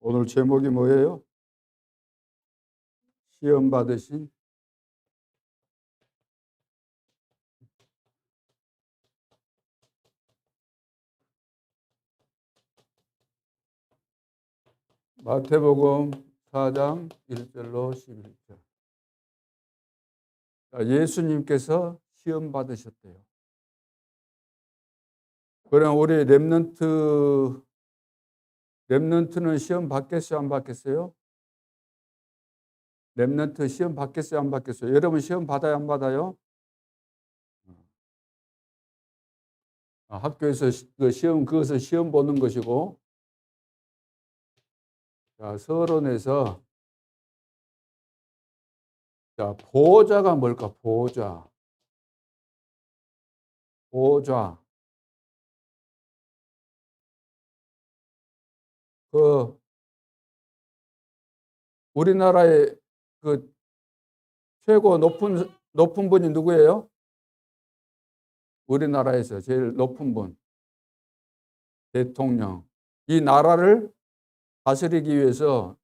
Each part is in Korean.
오늘 제목이 뭐예요? 시험 받으신 마태복음 4장 1절로 11절. 예수님께서 시험 받으셨대요. 그럼 우리 렘넌트는 시험 받겠어요, 안 받겠어요? 렘넌트 시험 받겠어요, 안 받겠어요? 여러분 시험 받아요, 안 받아요? 학교에서 그것을 시험 보는 것이고, 자, 서론에서, 자, 보좌가 뭘까? 보좌. 우리나라의 그 최고 높은 분이 누구예요? 우리나라에서 제일 높은 분, 대통령. 이 나라를 다스리기 위해서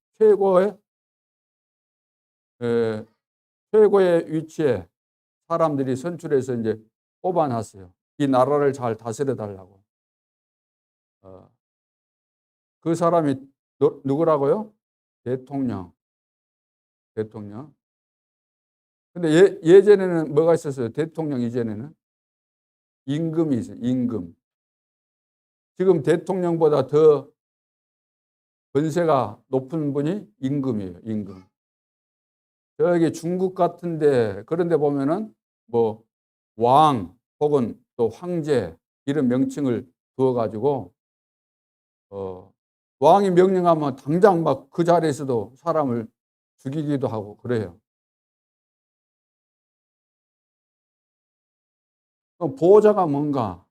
최고의 위치에 사람들이 선출해서 이제 뽑아놨어요. 이 나라를 잘 다스려 달라고. 그 사람이 누구라고요? 대통령. 근데 예전에는 뭐가 있었어요? 대통령 이전에는 임금이 있어요. 임금. 지금 대통령보다 더 권세가 높은 분이 임금이에요. 임금. 저기 중국 같은데 그런 데 보면은 뭐 왕 혹은 또 황제 이런 명칭을 두어 가지고 왕이 명령하면 당장 막 그 자리에서도 사람을 죽이기도 하고 그래요. 그럼 보호자가 뭔가?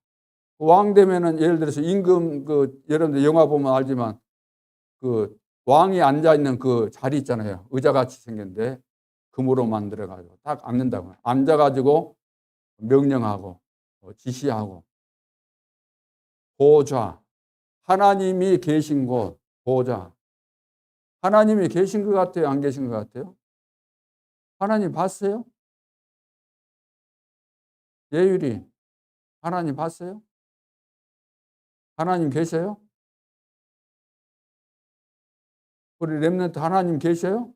왕 되면은 예를 들어서 임금 여러분들 영화 보면 알지만 그 왕이 앉아 있는 그 자리 있잖아요. 의자같이 생겼는데 금으로 만들어 가지고 딱 앉는다고. 앉아 가지고 명령하고 지시하고. 보좌. 하나님이 계신 곳, 보좌. 하나님이 계신 것 같아요? 안 계신 것 같아요? 하나님 봤어요? 예율이 하나님 봤어요? 하나님 계셔요? 우리 렘넌트 하나님 계셔요?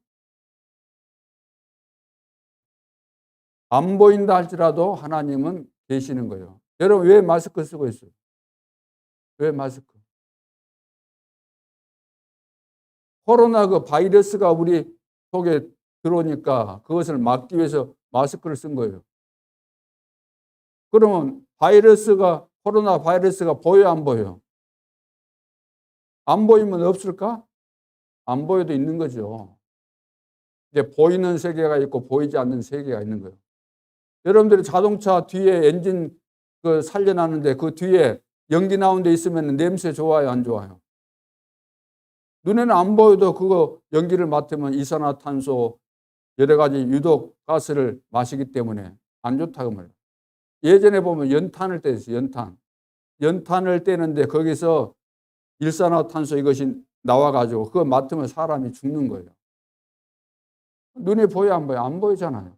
안 보인다 할지라도 하나님은 계시는 거예요. 여러분 왜 마스크 쓰고 있어요? 왜 마스크? 코로나 그 바이러스가 우리 속에 들어오니까 그것을 막기 위해서 마스크를 쓴 거예요. 그러면 코로나 바이러스가 보여요, 안 보여요? 안 보이면 없을까? 안 보여도 있는 거죠. 이제 보이는 세계가 있고 보이지 않는 세계가 있는 거예요. 여러분들이 자동차 뒤에 엔진 살려놨는데 그 뒤에 연기 나온 데 있으면 냄새 좋아요, 안 좋아요? 눈에는 안 보여도 그거 연기를 맡으면 이산화탄소 여러 가지 유독 가스를 마시기 때문에 안 좋다고 말해요. 예전에 보면 연탄을 떼었어요. 연탄을 떼는데 거기서 일산화탄소 이것이 나와가지고 그거 맡으면 사람이 죽는 거예요. 눈에 보여 안 보여? 안 보이잖아요.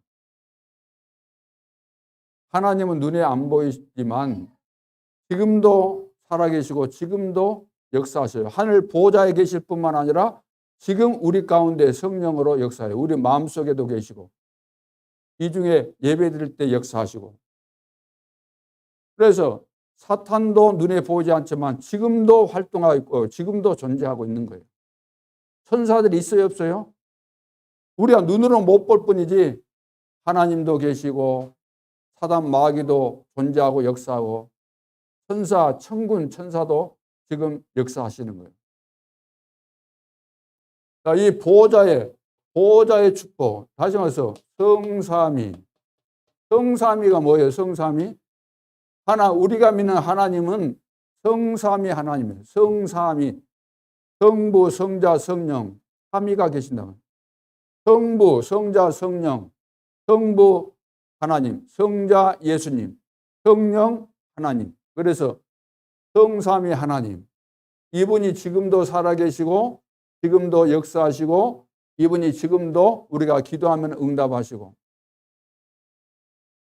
하나님은 눈에 안 보이지만 지금도 살아계시고 지금도 역사하셔요. 하늘 보좌에 계실 뿐만 아니라 지금 우리 가운데 성령으로 역사해요. 우리 마음속에도 계시고 이 중에 예배드릴 때 역사하시고. 그래서 사탄도 눈에 보이지 않지만 지금도 활동하고 있고 지금도 존재하고 있는 거예요. 천사들이 있어요, 없어요? 우리가 눈으로 못 볼 뿐이지 하나님도 계시고 사단 마귀도 존재하고 역사하고 천군 천사도 지금 역사하시는 거예요. 이 보호자의 축복. 다시 말해서 성삼위가 뭐예요? 성삼위? 우리가 믿는 하나님은 성삼위 하나님이에요. 성삼위. 성부, 성자, 성령. 삼위가 계신다. 성부, 성자, 성령. 성부 하나님, 성자 예수님, 성령 하나님. 그래서 성삼위 하나님. 이분이 지금도 살아계시고 지금도 역사하시고 이분이 지금도 우리가 기도하면 응답하시고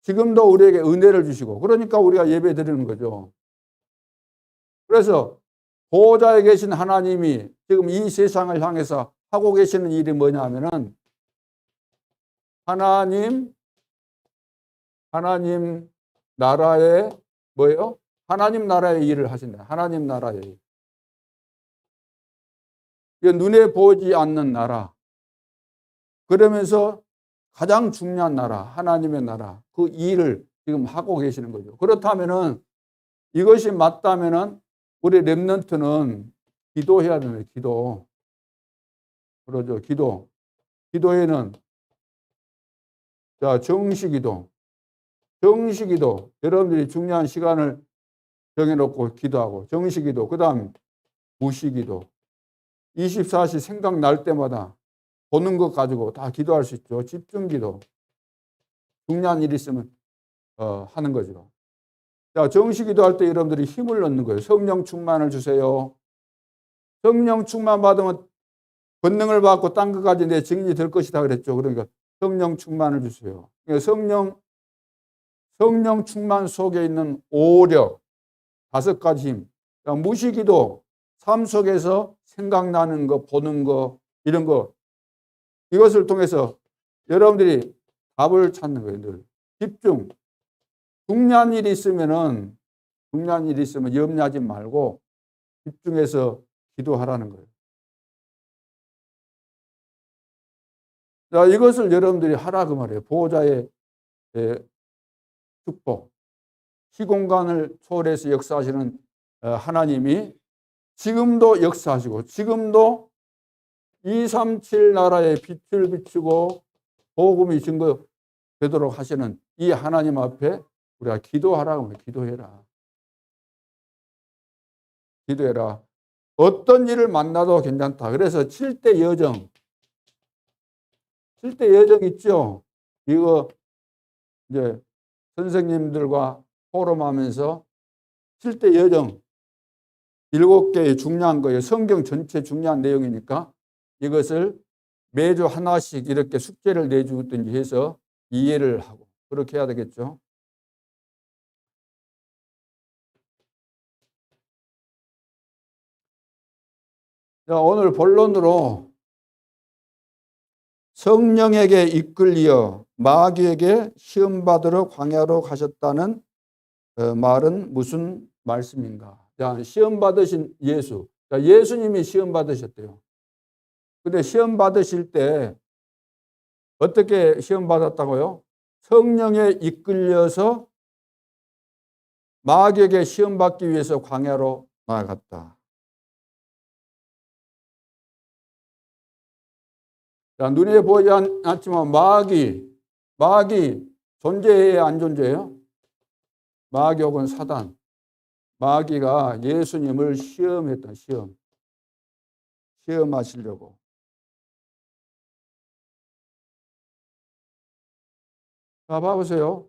지금도 우리에게 은혜를 주시고 그러니까 우리가 예배 드리는 거죠. 그래서 보호자에 계신 하나님이 지금 이 세상을 향해서 하고 계시는 일이 뭐냐 하면은 하나님 나라의 뭐예요? 하나님 나라의 일을 하신다. 하나님 나라의 일. 눈에 보이지 않는 나라. 그러면서 가장 중요한 나라, 하나님의 나라, 그 일을 지금 하고 계시는 거죠. 그렇다면은 이것이 맞다면은 우리 렘넌트는 기도해야 되는 기도. 그러죠. 기도. 기도에는 자, 정시기도. 정시기도. 여러분들이 중요한 시간을 정해놓고 기도하고 정시기도. 그다음 무시기도. 24시 생각날 때마다 보는 것 가지고 다 기도할 수 있죠. 집중기도. 중요한 일이 있으면 하는 거죠. 자, 정시기도 할 때 여러분들이 힘을 얻는 거예요. 성령 충만을 주세요. 성령 충만 받으면 권능을 받고 딴 것까지 내 증인이 될 것이다 그랬죠. 그러니까 성령 충만을 주세요. 그러니까 성령 충만 속에 있는 오력, 5가지 힘. 그러니까 무시기도, 삶 속에서 생각나는 거, 보는 거, 이런 거, 이것을 통해서 여러분들이 답을 찾는 거예요. 늘. 집중. 중요한 일이 있으면 염려하지 말고 집중해서 기도하라는 거예요. 자, 이것을 여러분들이 하라 그 말이에요. 보호자의 축복. 시공간을 초월해서 역사하시는 하나님이 지금도 역사하시고 지금도 237 나라에 빛을 비추고 복음이 증거되도록 하시는 이 하나님 앞에 우리가 기도하라고 하면 기도해라. 기도해라. 어떤 일을 만나도 괜찮다. 그래서 7대 여정. 7대 여정 있죠? 이거 이제 선생님들과 포럼하면서 7대 여정 7개의 중요한 거예요. 성경 전체 중요한 내용이니까 이것을 매주 하나씩 이렇게 숙제를 내주든지 해서 이해를 하고 그렇게 해야 되겠죠. 자, 오늘 본론으로 성령에게 이끌려 마귀에게 시험받으러 광야로 가셨다는 말은 무슨 말씀인가? 자, 시험 받으신 예수. 자, 예수님이 시험 받으셨대요. 근데 시험 받으실 때 어떻게 시험 받았다고요? 성령에 이끌려서 마귀에게 시험 받기 위해서 광야로 나아갔다. 자, 눈에 보이지 않지만 마귀 존재해야 안 존재해요? 마귀 혹은 사단. 마귀가 예수님을 시험했다. 시험하시려고. 자, 봐보세요.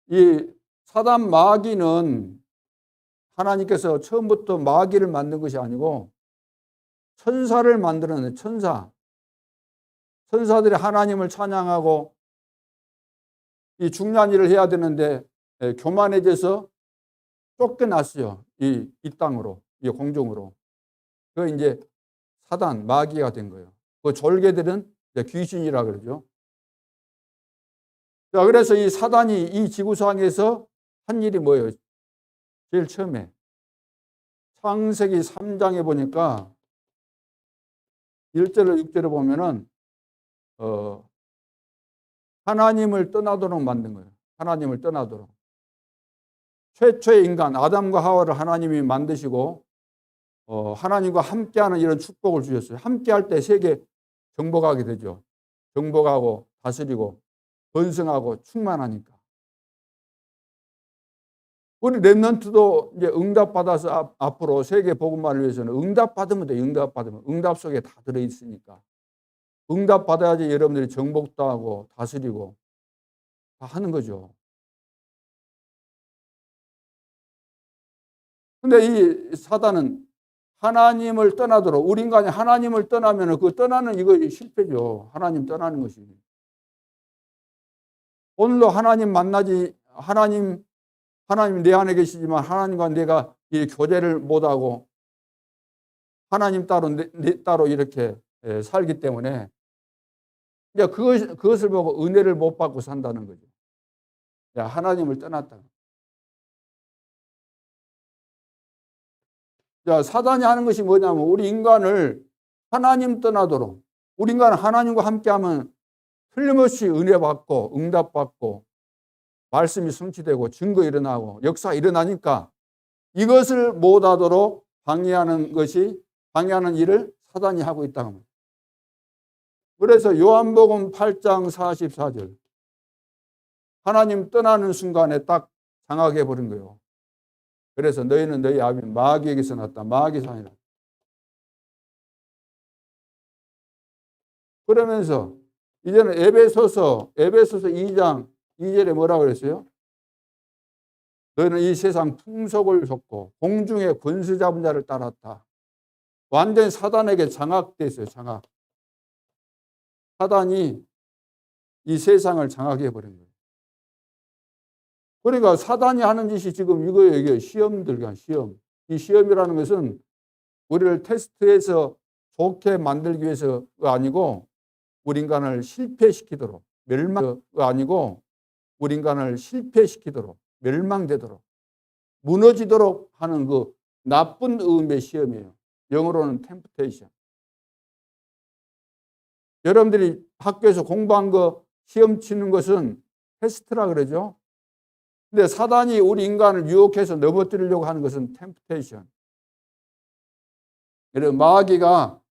이 사단 마귀는 하나님께서 처음부터 마귀를 만든 것이 아니고 천사를 만들어낸 천사. 천사들이 하나님을 찬양하고 이 중요한 일을 해야 되는데 교만해져서 쫓겨났어요. 이 땅으로, 이 공중으로. 그 이제 사단, 마귀가 된 거예요. 그 졸개들은 귀신이라 그러죠. 자, 그래서 이 사단이 이 지구상에서 한 일이 뭐예요? 제일 처음에 창세기 3장에 보니까 1절을 6절을 보면은 하나님을 떠나도록 만든 거예요. 하나님을 떠나도록. 최초의 인간 아담과 하와를 하나님이 만드시고 하나님과 함께하는 이런 축복을 주셨어요. 함께할 때 세계 정복하게 되죠. 정복하고 다스리고 번성하고 충만하니까. 우리 렘넌트도 이제 응답받아서 앞으로 세계 복음화를 위해서는 응답받으면 돼요. 응답받으면. 응답 속에 다 들어있으니까. 응답받아야지 여러분들이 정복도 하고 다스리고 다 하는 거죠. 근데 이 사단은 하나님을 떠나도록, 우리 인간이 하나님을 떠나면 그 떠나는 이거 실패죠. 하나님 떠나는 것이. 오늘도 하나님 만나지, 하나님 내 안에 계시지만 하나님과 내가 이 교제를 못하고 하나님 따로 따로 이렇게 살기 때문에 이제 그것을 보고 은혜를 못 받고 산다는 거죠. 야, 하나님을 떠났다. 자, 사단이 하는 것이 뭐냐면 우리 인간을 하나님 떠나도록, 우리 인간은 하나님과 함께하면 틀림없이 은혜 받고 응답 받고 말씀이 성취되고 증거 일어나고 역사 일어나니까 이것을 못하도록 방해하는 일을 사단이 하고 있다고 합니다. 그래서 요한복음 8장 44절 하나님 떠나는 순간에 딱 장악해 버린 거예요. 그래서 너희는 너희 아비 마귀에게서 났다. 마귀에서 아니라. 그러면서 이제는 에베소서 2장 2절에 뭐라고 그랬어요? 너희는 이 세상 풍속을 좇고 공중의 권세 잡은 자를 따랐다. 완전히 사단에게 장악됐어요. 장악. 사단이 이 세상을 장악해 버린 거예요. 그러니까 사단이 하는 짓이 지금 이거예요. 이게 시험들, 시험. 이 시험이라는 것은 우리를 테스트해서 좋게 만들기 위해서가 아니고 우리 인간을 실패시키도록, 아니고 우리 인간을 실패시키도록, 멸망되도록, 무너지도록 하는 그 나쁜 의미의 시험이에요. 영어로는 템프테이션. 여러분들이 학교에서 공부한 거 시험 치는 것은 테스트라 그러죠. 근데 사단이 우리 인간을 유혹해서 넘어뜨리려고 하는 것은 템프테이션. 그래서 마귀가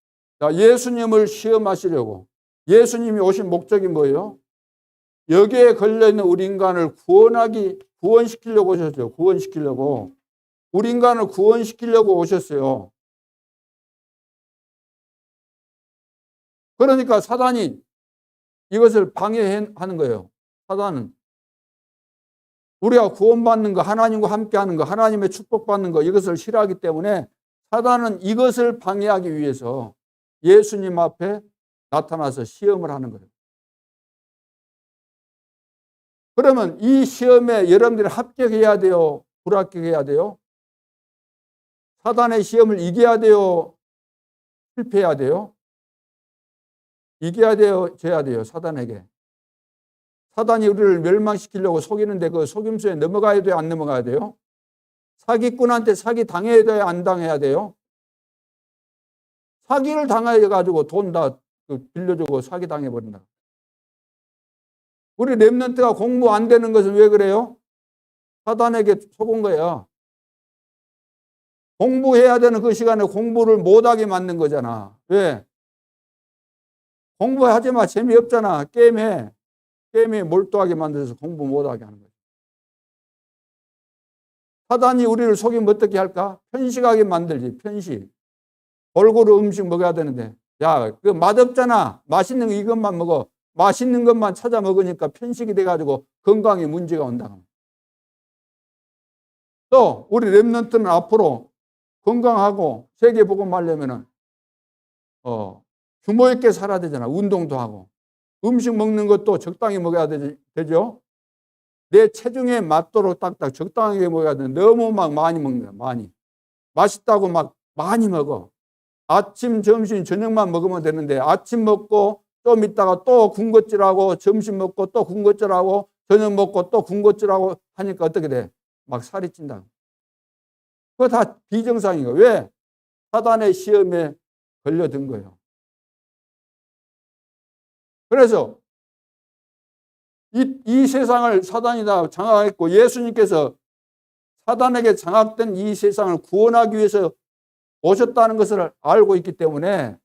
예수님을 시험하시려고, 예수님이 오신 목적이 뭐예요? 여기에 걸려있는 우리 인간을 구원시키려고 오셨죠. 구원시키려고. 우리 인간을 구원시키려고 오셨어요. 그러니까 사단이 이것을 방해하는 거예요. 사단은. 우리가 구원받는 거, 하나님과 함께하는 거, 하나님의 축복받는 거, 이것을 싫어하기 때문에 사단은 이것을 방해하기 위해서 예수님 앞에 나타나서 시험을 하는 거예요. 그러면 이 시험에 여러분들이 합격해야 돼요? 불합격해야 돼요? 사단의 시험을 이겨야 돼요? 실패해야 돼요? 이겨야 돼요? 져야 돼요? 사단에게. 사단이 우리를 멸망시키려고 속이는데 그 속임수에 넘어가야 돼요? 안 넘어가야 돼요? 사기꾼한테 사기 당해야 돼요? 안 당해야 돼요? 사기를 당해가지고 돈 다 빌려주고 사기 당해버린다. 우리 렘넌트가 공부 안 되는 것은 왜 그래요? 사단에게 속은 거야. 공부해야 되는 그 시간에 공부를 못하게 만든 거잖아. 왜? 공부하지 마. 재미없잖아. 게임에 몰두하게 만들어서 공부 못하게 하는 거야. 사단이 우리를 속이면 어떻게 할까? 편식하게 만들지. 편식. 골고루 음식 먹어야 되는데 야, 그 맛없잖아. 맛있는 거 이것만 먹어. 맛있는 것만 찾아 먹으니까 편식이 돼가지고 건강에 문제가 온다. 또 우리 렘넌트는 앞으로 건강하고 세계복음 하려면은 규모 있게 살아야 되잖아. 운동도 하고 음식 먹는 것도 적당히 먹어야 되죠. 내 체중에 맞도록 딱딱 적당하게 먹어야 돼. 너무 막 많이 먹는 거야. 많이. 맛있다고 막 많이 먹어. 아침, 점심, 저녁만 먹으면 되는데 아침 먹고 좀 있다가 또 군것질하고 점심 먹고 또 군것질하고 저녁 먹고 또 군것질하고 하니까 어떻게 돼? 막 살이 찐다. 그거 다 비정상인 거예요. 왜? 사단의 시험에 걸려든 거예요. 그래서 이 세상을 사단이 다 장악했고 예수님께서 사단에게 장악된 이 세상을 구원하기 위해서 오셨다는 것을 알고 있기 때문에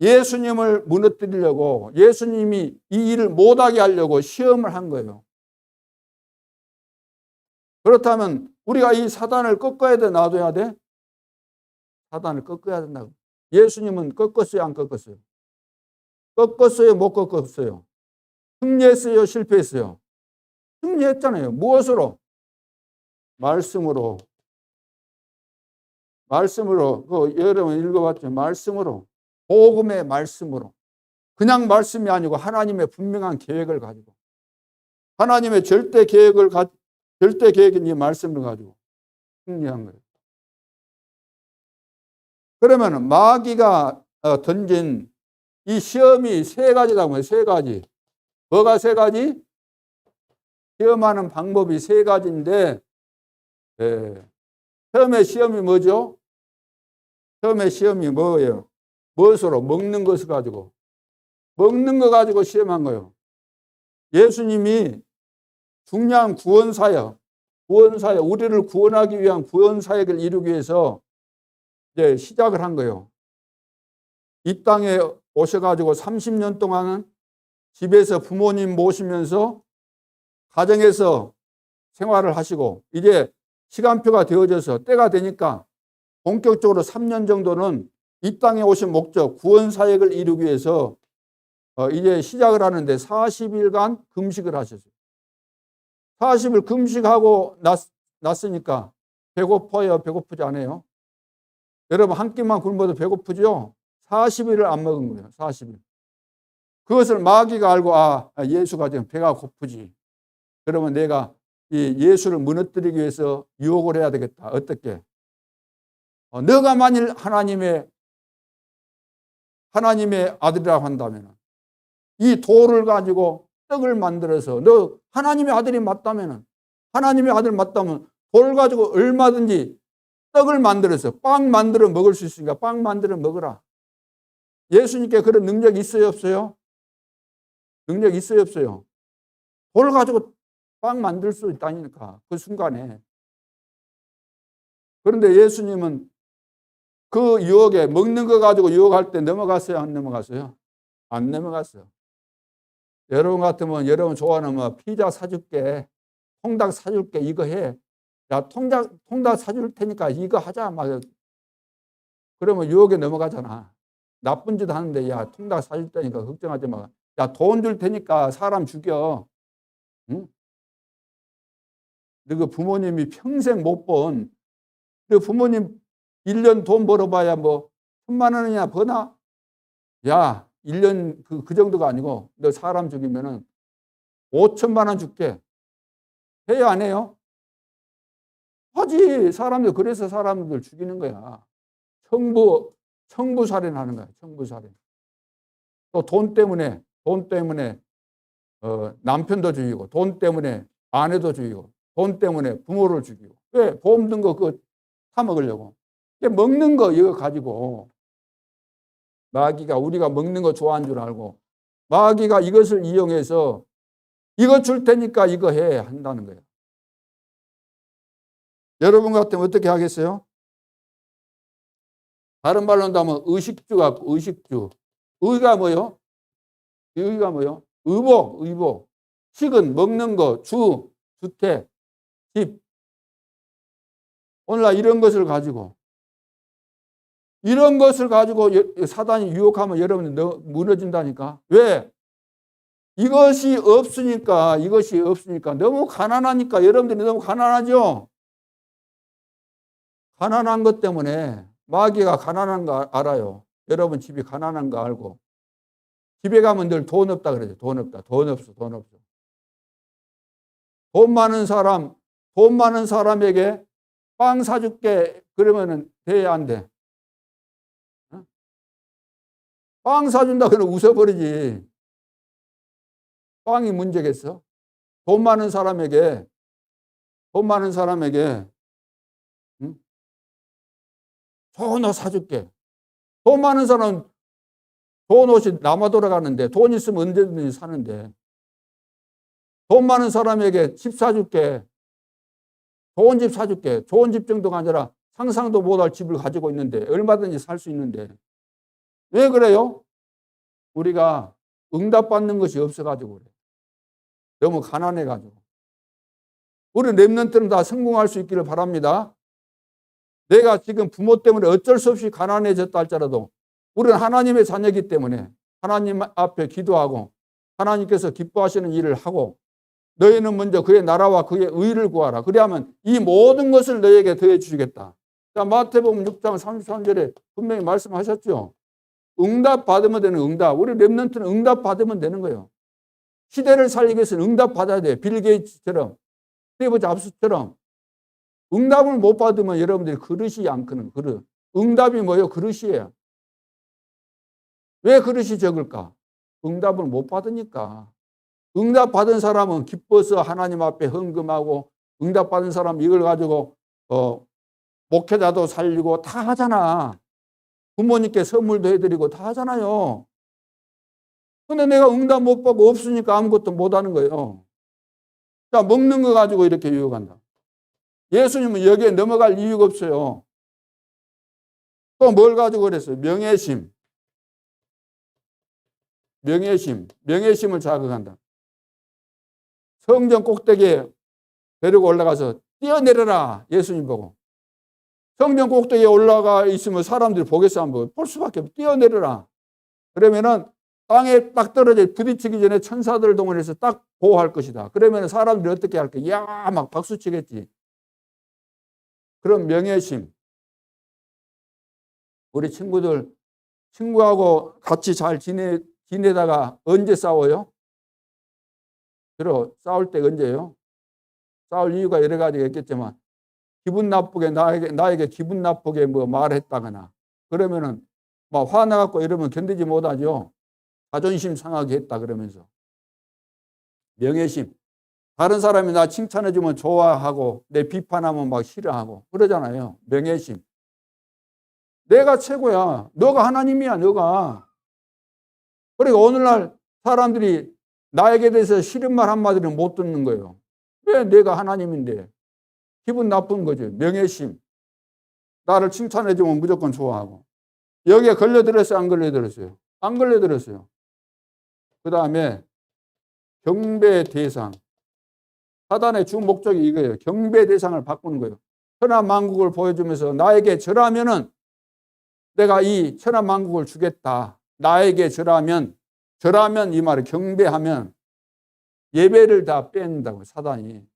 예수님을 무너뜨리려고 예수님이 이 일을 못하게 하려고 시험을 한 거예요. 그렇다면 우리가 이 사단을 꺾어야 돼? 놔둬야 돼? 사단을 꺾어야 된다고. 예수님은 꺾었어요? 안 꺾었어요? 꺾었어요? 못 꺾었어요? 승리했어요? 실패했어요? 승리했잖아요. 무엇으로? 말씀으로. 말씀으로, 여러분 읽어봤죠? 말씀으로, 복음의 말씀으로. 그냥 말씀이 아니고 하나님의 분명한 계획을 가지고, 하나님의 절대 계획인 이 말씀을 가지고 승리한 거예요. 그러면 마귀가 던진 이 시험이 세 가지라고 해요. 세 가지. 뭐가 세 가지? 시험하는 방법이 세 가지인데, 처음에 시험이 뭐죠? 처음에 시험이 뭐예요? 무엇으로? 먹는 것을 가지고. 먹는 거 가지고 시험한 거예요. 예수님이 중요한 구원사역, 우리를 구원하기 위한 구원사역을 이루기 위해서 이제 시작을 한 거예요. 이 땅에 오셔가지고 30년 동안은 집에서 부모님 모시면서 가정에서 생활을 하시고, 이제 시간표가 되어져서 때가 되니까 본격적으로 3년 정도는 이 땅에 오신 목적, 구원사역을 이루기 위해서 이제 시작을 하는데 40일간 금식을 하셨어요. 40일 금식하고 났으니까 배고파요? 배고프지 않아요? 여러분 한 끼만 굶어도 배고프죠? 40일을 안 먹은 거예요. 40일. 그것을 마귀가 알고 예수가 지금 배가 고프지. 그러면 내가 이 예수를 무너뜨리기 위해서 유혹을 해야 되겠다. 어떻게? 너가 만일 하나님의 아들이라고 한다면 이 돌을 가지고 떡을 만들어서, 너 하나님의 아들이 맞다면, 하나님의 아들 맞다면 돌 가지고 얼마든지 떡을 만들어서 빵 만들어 먹을 수 있으니까 빵 만들어 먹어라. 예수님께 그런 능력이 있어요, 없어요? 능력 있어요, 없어요? 돌 가지고 빵 만들 수 있다니까, 그 순간에. 그런데 예수님은 그 유혹에, 먹는 거 가지고 유혹할 때 넘어갔어요, 안 넘어갔어요? 안 넘어갔어요. 여러분 같으면 여러분 좋아하는 피자 사줄게, 통닭 사줄게, 이거 해. 야, 통닭 사줄 테니까 이거 하자. 막 그러면 유혹에 넘어가잖아. 나쁜 짓 하는데, 야, 통닭 사줄 테니까 걱정하지 마. 야, 돈 줄 테니까 사람 죽여. 응? 너 그 부모님이 평생 못 본, 그 부모님 1년 돈 벌어봐야 뭐 1,000만 원이냐 버나? 야, 1년 그 정도가 아니고 너 사람 죽이면은 5천만 원 줄게. 해요, 안 해요? 하지. 사람들, 그래서 사람들 죽이는 거야. 청부살인 하는 거야. 청부살인. 또 돈 때문에 남편도 죽이고, 돈 때문에 아내도 죽이고, 돈 때문에 부모를 죽이고. 왜? 보험 든 거 그거 타먹으려고. 먹는 거 이거 가지고 마귀가 우리가 먹는 거 좋아하는 줄 알고 마귀가 이것을 이용해서 이거 줄 테니까 이거 해 한다는 거예요. 여러분 같으면 어떻게 하겠어요? 다른 말로 한다면 의식주가 의식주. 의가 뭐요? 의가 뭐요? 의복. 식은 먹는 거, 주택, 집. 오늘날 이런 것을 가지고 사단이 유혹하면 여러분이 무너진다니까. 왜? 이것이 없으니까 너무 가난하니까. 여러분들이 너무 가난하죠? 가난한 것 때문에 마귀가 가난한 거 알아요. 여러분 집이 가난한 거 알고 집에 가면 늘 돈 없다 그러죠. 돈 없다. 돈 없어. 돈 많은 사람에게 빵 사줄게 그러면은 돼야 안 돼? 빵 사준다 그러면 웃어버리지. 빵이 문제겠어? 돈 많은 사람에게 좋은 옷 사줄게. 돈 많은 사람은 좋은 옷이 남아 돌아가는데, 돈 있으면 언제든지 사는데, 돈 많은 사람에게 집 사줄게. 좋은 집 사줄게. 좋은 집 정도가 아니라 상상도 못할 집을 가지고 있는데, 얼마든지 살 수 있는데. 왜 그래요? 우리가 응답받는 것이 없어가지고 그래. 너무 가난해가지고. 우리 렘넌트는 다 성공할 수 있기를 바랍니다. 내가 지금 부모 때문에 어쩔 수 없이 가난해졌다 할지라도 우리는 하나님의 자녀이기 때문에 하나님 앞에 기도하고 하나님께서 기뻐하시는 일을 하고 너희는 먼저 그의 나라와 그의 의를 구하라. 그리하면 이 모든 것을 너희에게 더해 주시겠다. 자, 마태복음 6장 33절에 분명히 말씀하셨죠. 응답 받으면 되는 응답. 우리 렘넌트는 응답 받으면 되는 거예요. 시대를 살리기 위해서는 응답 받아야 돼요. 빌 게이츠처럼, 스티브 잡스처럼. 응답을 못 받으면 여러분들이 그릇이 안 크는 그릇. 응답이 뭐예요? 그릇이에요. 왜 그릇이 적을까? 응답을 못 받으니까. 응답 받은 사람은 기뻐서 하나님 앞에 헌금하고, 응답 받은 사람 이걸 가지고 목회자도 살리고 다 하잖아. 부모님께 선물도 해드리고 다 하잖아요. 근데 내가 응답 못 받고 없으니까 아무것도 못 하는 거예요. 자, 먹는 거 가지고 이렇게 유혹한다. 예수님은 여기에 넘어갈 이유가 없어요. 또 뭘 가지고 그랬어요? 명예심. 명예심을 자극한다. 성전 꼭대기에 데리고 올라가서 뛰어내려라. 예수님 보고. 성전 꼭대기에 올라가 있으면 사람들이 보겠어? 안 보고? 볼 수밖에 없어. 뛰어내려라. 그러면은 땅에 딱 떨어져 부딪히기 전에 천사들을 동원해서 딱 보호할 것이다. 그러면 사람들이 어떻게 할까? 야, 막 박수 치겠지. 그런 명예심. 우리 친구하고 같이 잘 지내다가 언제 싸워요? 주로 싸울 때 언제예요? 싸울 이유가 여러 가지가 있겠지만, 기분 나쁘게, 나에게 기분 나쁘게 뭐 말했다거나, 그러면은 막 화나갖고 이러면 견디지 못하죠. 자존심 상하게 했다 그러면서. 명예심. 다른 사람이 나 칭찬해주면 좋아하고 내 비판하면 막 싫어하고 그러잖아요. 명예심. 내가 최고야. 너가 하나님이야. 너가. 그러니까 오늘날 사람들이 나에게 대해서 싫은 말 한마디를 못 듣는 거예요. 왜? 내가 하나님인데. 기분 나쁜 거죠. 명예심. 나를 칭찬해주면 무조건 좋아하고. 여기에 걸려들었어요? 안 걸려들었어요? 안 걸려들었어요. 그 다음에 경배 대상. 사단의 주 목적이 이거예요. 경배 대상을 바꾸는 거예요. 천하만국을 보여주면서 나에게 절하면은 내가 이 천하만국을 주겠다. 나에게 절하면 이 말을 경배하면 예배를 다 뺀다고 사단이.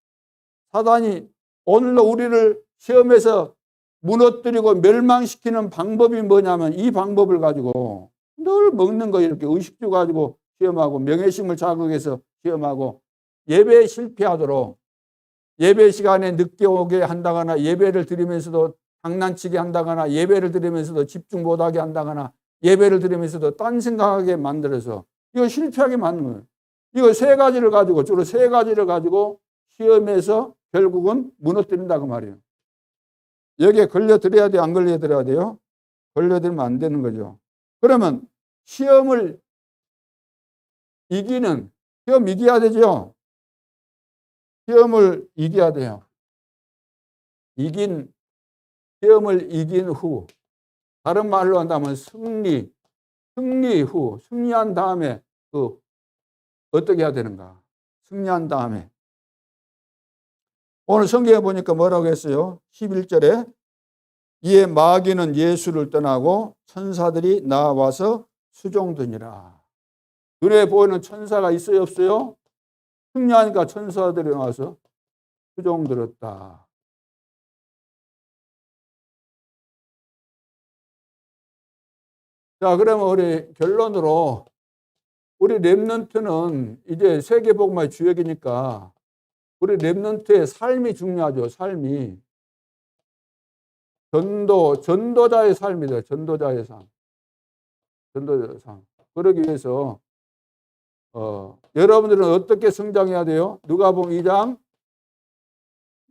사단이 오늘로 우리를 시험에서 무너뜨리고 멸망시키는 방법이 뭐냐면 이 방법을 가지고 늘 먹는 거 이렇게 의식주 가지고 시험하고 명예심을 자극해서 시험하고 예배에 실패하도록 예배 시간에 늦게 오게 한다거나 예배를 드리면서도 장난치게 한다거나 예배를 드리면서도 집중 못하게 한다거나 예배를 드리면서도 딴 생각하게 만들어서 이거 실패하게 만드는 거예요. 이거 주로 세 가지를 가지고 시험에서 결국은 무너뜨린다고 말이에요. 여기에 걸려들어야 돼요? 안 걸려들어야 돼요? 걸려들면 안 되는 거죠. 그러면 시험 이겨야 되죠? 시험을 이겨야 돼요. 시험을 이긴 후, 다른 말로 한다면 승리 후, 승리한 다음에 어떻게 해야 되는가? 승리한 다음에. 오늘 성경에 보니까 뭐라고 했어요? 11절에 이에 마귀는 예수를 떠나고 천사들이 나와서 수종드니라. 눈에 보이는 천사가 있어요? 없어요? 승리하니까 천사들이 나와서 수종들었다. 자, 그러면 우리 결론으로 우리 렘넌트는 이제 세계복음화의 주역이니까 우리 렘넌트의 삶이 중요하죠. 삶이. 전도자의 삶이다. 전도자의 삶. 그러기 위해서 여러분들은 어떻게 성장해야 돼요? 누가복음 2장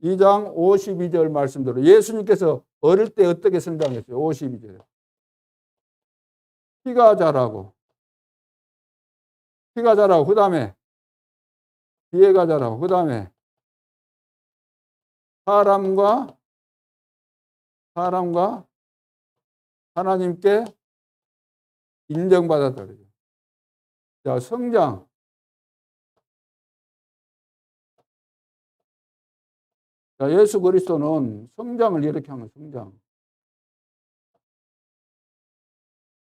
52절 말씀대로 예수님께서 어릴 때 어떻게 성장했어요? 52절에. 키가 자라고, 그 다음에 지혜가 자라고, 그 다음에 사람과 하나님께 인정받았다. 자, 성장. 자, 예수 그리스도는 성장을 이렇게 하는 성장.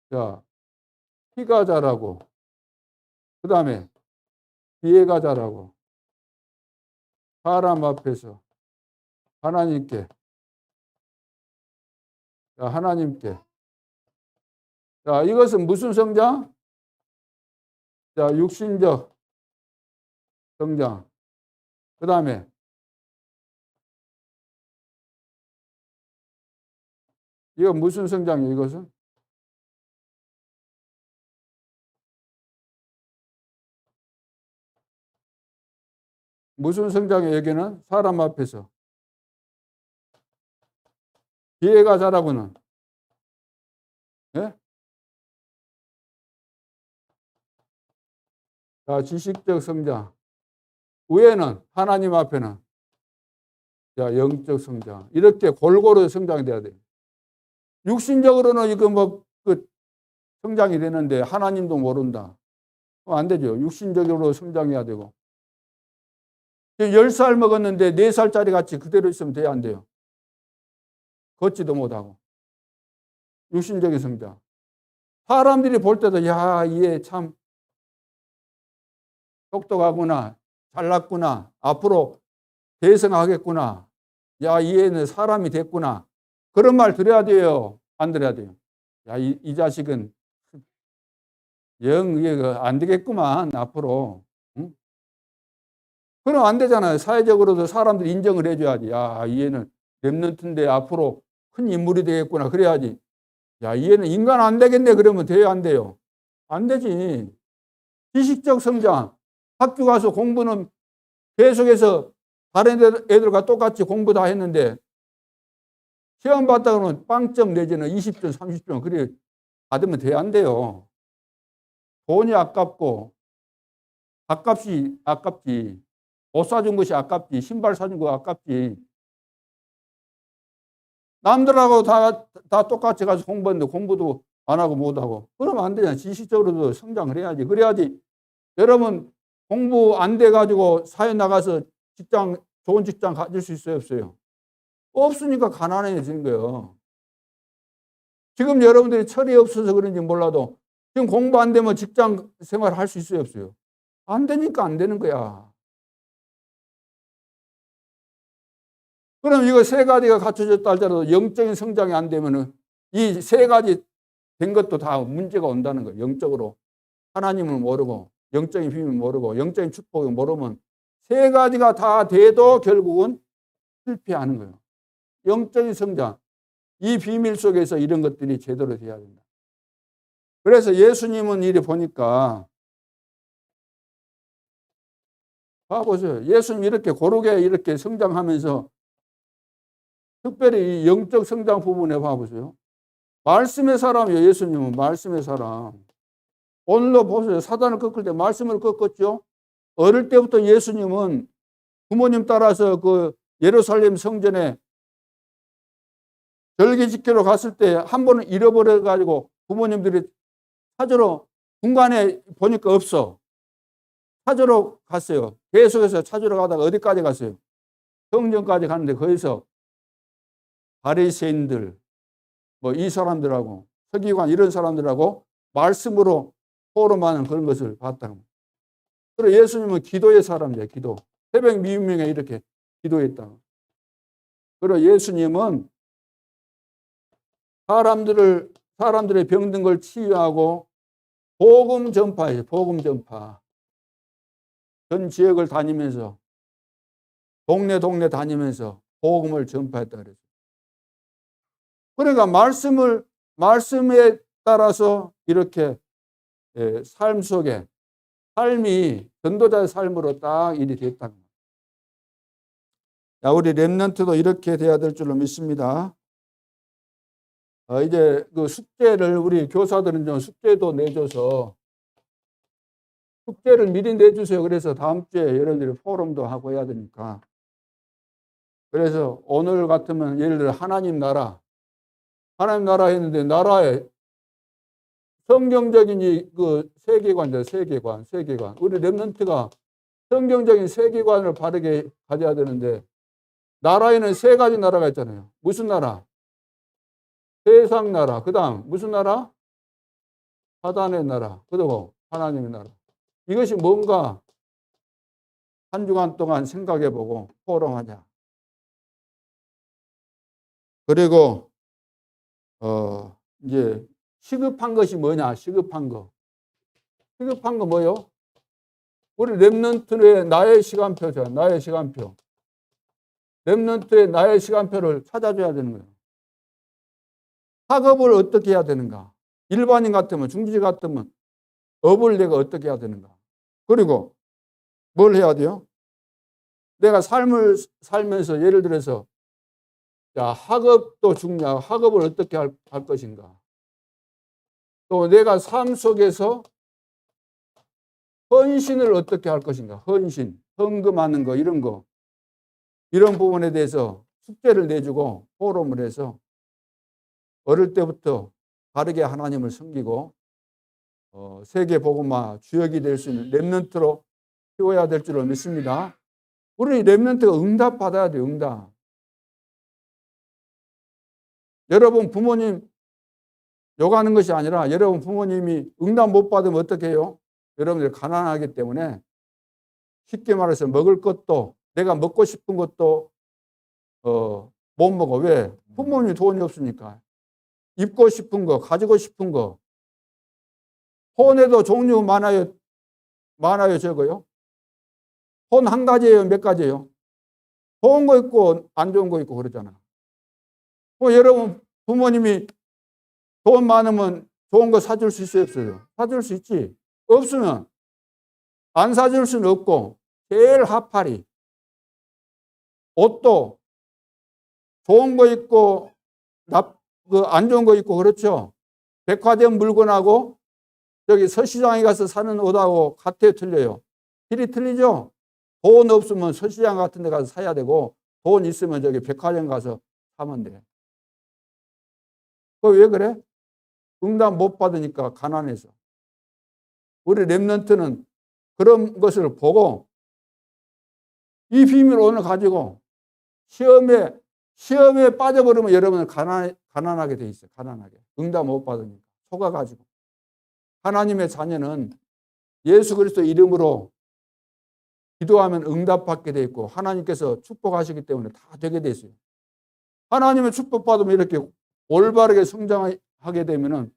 자, 키가 자라고, 그 다음에 지혜가 자라고, 사람 앞에서 하나님께 자, 하나님께. 자, 이것은 무슨 성장? 자, 육신적 성장. 그 다음에 이건 무슨 성장이에요, 이것은? 무슨 성장의 얘기는? 사람 앞에서 기회가 자라고는. 예? 자, 지식적 성장. 위에는 하나님 앞에는 자, 영적 성장. 이렇게 골고루 성장이 돼야 돼요. 육신적으로는 이거 뭐 그 성장이 되는데 하나님도 모른다. 안 되죠. 육신적으로 성장해야 되고. 10살 먹었는데 4살짜리 같이 그대로 있으면 돼야 안 돼요. 걷지도 못하고. 육신적인 성장. 사람들이 볼 때도 야, 얘 참 똑똑하구나. 잘났구나. 앞으로 대성하겠구나. 야, 얘는 사람이 됐구나. 그런 말 들어야 돼요. 안 들어야 돼요. 야, 이 자식은 영, 이게 안 되겠구만, 앞으로. 응? 그럼 안 되잖아요. 사회적으로도 사람들이 인정을 해줘야지. 야, 얘는 랩런트인데 앞으로 큰 인물이 되겠구나. 그래야지. 야, 얘는 인간 안 되겠네. 그러면 돼요, 안 돼요? 안 되지. 지식적 성장. 학교 가서 공부는 계속해서 다른 애들과 똑같이 공부 다 했는데 시험 봤다 그러면 빵점 내지는 20점, 30점 그래 받으면 돼야 안 돼요. 돈이 아깝고 밥값이 아깝지. 옷 사준 것이 아깝지. 신발 사준 거 아깝지. 남들하고 다 똑같이 가서 공부했는데 공부도 안 하고 못 하고 그러면 안 되잖아. 지식적으로도 성장을 해야지. 그래야지 여러분 공부 안 돼가지고 사회 나가서 좋은 직장 가질 수 있어요, 없어요? 없으니까 가난해지는 거예요. 지금 여러분들이 철이 없어서 그런지 몰라도 지금 공부 안 되면 직장 생활 할 수 있어요, 없어요? 안 되니까 안 되는 거야. 그럼 이거 세 가지가 갖춰졌다 할지라도 영적인 성장이 안 되면은 이 세 가지 된 것도 다 문제가 온다는 거예요. 영적으로. 하나님을 모르고, 영적인 비밀을 모르고, 영적인 축복을 모르면 세 가지가 다 돼도 결국은 실패하는 거예요. 영적인 성장. 이 비밀 속에서 이런 것들이 제대로 돼야 된다. 그래서 예수님은 이리 보니까 봐보세요. 예수님 이렇게 고르게 이렇게 성장하면서 특별히 이 영적 성장 부분에 봐보세요. 말씀의 사람이에요. 예수님은 말씀의 사람. 오늘도 보세요. 사단을 꺾을 때 말씀을 꺾었죠. 어릴 때부터 예수님은 부모님 따라서 그 예루살렘 성전에 절기 지키러 갔을 때 한 번은 잃어버려 가지고 부모님들이 찾으러 중간에 보니까 없어. 찾으러 갔어요. 계속해서 찾으러 가다가 어디까지 갔어요? 성전까지 갔는데 거기서 바리새인들 뭐 이 사람들하고 서기관 이런 사람들하고 말씀으로 토론하는 그런 것을 봤다는 거예요. 그리고 예수님은 기도의 사람이에요. 기도. 새벽 미명에 이렇게 기도했다. 그리고 예수님은 사람들의 병든 걸 치유하고 복음 전파예요. 복음 전파. 전 지역을 다니면서 동네 다니면서 복음을 전파했다 그랬어요. 그러니까 말씀에 따라서 이렇게 삶 속에 삶이 전도자의 삶으로 딱 일이 됐다는 거예요. 자, 우리 렘넌트도 이렇게 돼야 될 줄로 믿습니다. 이제 그 숙제를 우리 교사들은 좀 숙제도 내줘서 숙제를 미리 내주세요. 그래서 다음 주에 여러분들이 포럼도 하고 해야 되니까. 그래서 오늘 같으면 예를 들어 하나님 나라 했는데 나라에 성경적인 그 세계관이죠. 세계관. 우리 렘넌트가 성경적인 세계관을 바르게 가져야 되는데 나라에는 세 가지 나라가 있잖아요. 무슨 나라? 세상 나라. 그 다음 무슨 나라? 사단의 나라. 그리고 하나님의 나라. 이것이 뭔가 한 주간 동안 생각해보고 포럼하자. 그리고 이제 시급한 것이 뭐냐? 시급한 거. 시급한 거 뭐요? 우리 렘넌트의 나의 시간표죠. 나의 시간표. 렘넌트의 나의 시간표를 찾아줘야 되는 거예요. 학업을 어떻게 해야 되는가? 일반인 같으면, 중직자 같으면 업을 내가 어떻게 해야 되는가? 그리고 뭘 해야 돼요? 내가 삶을 살면서 예를 들어서 자, 학업도 중요하고 학업을 어떻게 할 것인가? 또 내가 삶 속에서 헌신을 어떻게 할 것인가? 헌신, 헌금하는 거 이런 거 이런 부분에 대해서 숙제를 내주고 포럼을 해서 어릴 때부터 바르게 하나님을 섬기고 세계 복음화 주역이 될 수 있는 렘넌트로 키워야 될 줄로 믿습니다. 우리 렘넌트가 응답 받아야 돼요. 응답. 여러분 부모님 욕하는 것이 아니라 여러분 부모님이 응답 못 받으면 어떻게 해요? 여러분들 가난하기 때문에 쉽게 말해서 먹을 것도 내가 먹고 싶은 것도 못 먹어. 왜? 부모님이 돈이 없으니까. 입고 싶은 거, 가지고 싶은 거. 폰에도 종류 많아요, 적어요? 폰 한 가지예요, 몇 가지예요? 좋은 거 있고 안 좋은 거 있고 그러잖아. 여러분 부모님이 돈 많으면 좋은 거 사줄 수 있어요, 없어요? 사줄 수 있지. 없으면 안 사줄 수는 없고 제일 하파리. 옷도 좋은 거 있고 안 좋은 거 있고 그렇죠. 백화점 물건하고 저기 서시장에 가서 사는 옷하고 같아요, 틀려요? 길이 틀리죠. 돈 없으면 서시장 같은 데 가서 사야 되고 돈 있으면 저기 백화점 가서 사면 돼. 그거 왜 그래? 응답 못 받으니까 가난해서. 우리 렘넌트는 그런 것을 보고 이 비밀을 오늘 가지고 시험에 빠져버리면 여러분은 가난하게 돼 있어요. 가난하게. 응답 못 받으니까. 속아가지고. 하나님의 자녀는 예수 그리스도 이름으로 기도하면 응답받게 돼 있고 하나님께서 축복하시기 때문에 다 되게 돼 있어요. 하나님의 축복받으면 이렇게 올바르게 성장하게 되면은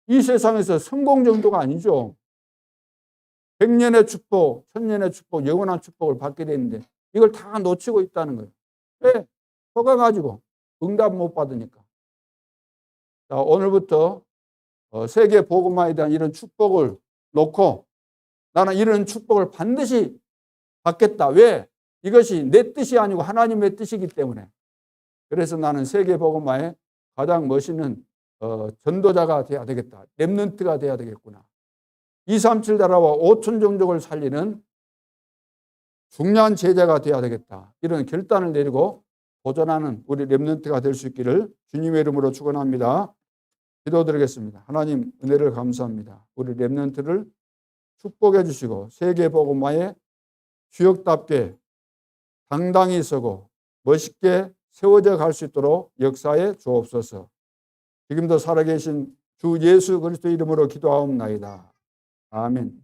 이 세상에서 성공 정도가 아니죠. 100년의 축복, 1000년의 축복, 영원한 축복을 받게 되는데 이걸 다 놓치고 있다는 거예요. 왜? 속아가지고 응답 못 받으니까. 자, 오늘부터 세계 복음화에 대한 이런 축복을 놓고 나는 이런 축복을 반드시 받겠다. 왜? 이것이 내 뜻이 아니고 하나님의 뜻이기 때문에. 그래서 나는 세계 복음화에 가장 멋있는 전도자가 돼야 되겠다. 렘넌트가 돼야 되겠구나. 237 나라와 5천 종족을 살리는 중요한 제자가 돼야 되겠다. 이런 결단을 내리고 도전하는 우리 렘넌트가 될 수 있기를 주님의 이름으로 축원합니다. 기도드리겠습니다. 하나님 은혜를 감사합니다. 우리 렘넌트를 축복해 주시고 세계 복음화에 주역답게 당당히 서고 멋있게 세워져 갈 수 있도록 역사에 주옵소서. 지금도 살아계신 주 예수 그리스도 이름으로 기도하옵나이다. 아멘.